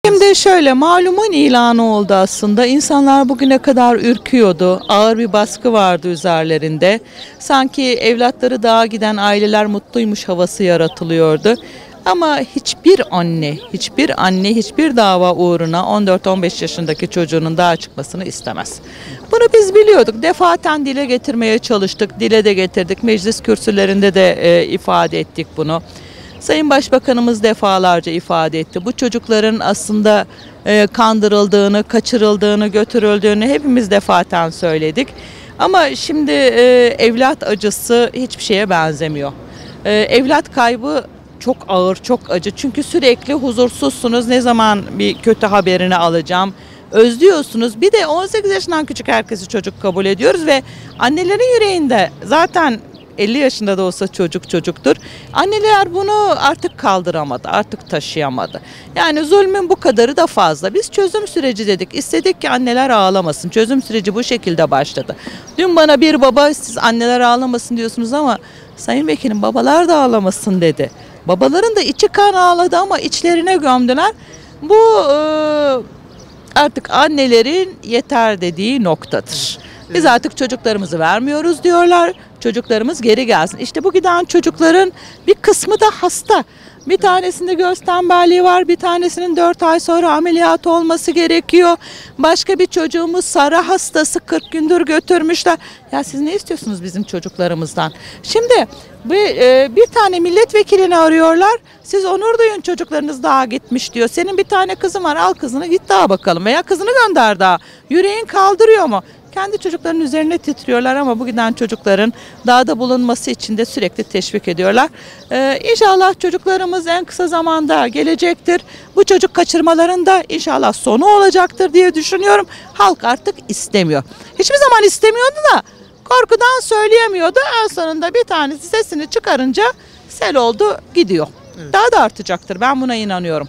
Şimdi şöyle malumun ilanı oldu aslında. İnsanlar bugüne kadar ürküyordu. Ağır bir baskı vardı üzerlerinde. Sanki evlatları dağa giden aileler mutluymuş havası yaratılıyordu. Ama hiçbir anne hiçbir dava uğruna 14-15 yaşındaki çocuğunun dağa çıkmasını istemez. Bunu biz biliyorduk. Defaten dile getirmeye çalıştık. Dile de getirdik. Meclis kürsülerinde de ifade ettik bunu. Sayın Başbakanımız defalarca ifade etti. Bu çocukların aslında kandırıldığını, kaçırıldığını, götürüldüğünü hepimiz defaten söyledik. Ama şimdi evlat acısı hiçbir şeye benzemiyor. Evlat kaybı çok ağır, çok acı. Çünkü sürekli huzursuzsunuz. Ne zaman bir kötü haberini alacağım? Özlüyorsunuz. Bir de 18 yaşından küçük herkesi çocuk kabul ediyoruz ve annelerin yüreğinde zaten 50 yaşında da olsa çocuk çocuktur. Anneler bunu artık kaldıramadı, artık taşıyamadı. Yani zulmün bu kadarı da fazla. Biz çözüm süreci dedik. İstedik ki anneler ağlamasın. Çözüm süreci bu şekilde başladı. Dün bana bir baba siz anneler ağlamasın diyorsunuz ama Sayın Vekilim babalar da ağlamasın dedi. Babaların da içi kan ağladı ama içlerine gömdüler. Bu artık annelerin yeter dediği noktadır. Biz artık çocuklarımızı vermiyoruz diyorlar. Çocuklarımız geri gelsin. İşte bu giden çocukların bir kısmı da hasta. Bir tanesinde göz tembelliği var. Bir tanesinin 4 ay sonra ameliyat olması gerekiyor. Başka bir çocuğumuz sarı hastası 40 gündür götürmüşler. Ya siz ne istiyorsunuz bizim çocuklarımızdan? Şimdi bir tane milletvekilini arıyorlar. Siz onur duyun çocuklarınız dağa gitmiş diyor. Senin bir tane kızın var al kızını git dağa bakalım. Veya kızını gönder dağa. Yüreğin kaldırıyor mu? Kendi çocukların üzerine titriyorlar ama bu giden çocukların dağda bulunması için de sürekli teşvik ediyorlar. İnşallah çocuklarımız en kısa zamanda gelecektir. Bu çocuk kaçırmaların da inşallah sonu olacaktır diye düşünüyorum. Halk artık istemiyor. Hiçbir zaman istemiyordu da korkudan söyleyemiyordu. En sonunda bir tanesi sesini çıkarınca sel oldu gidiyor. Daha da artacaktır ben buna inanıyorum.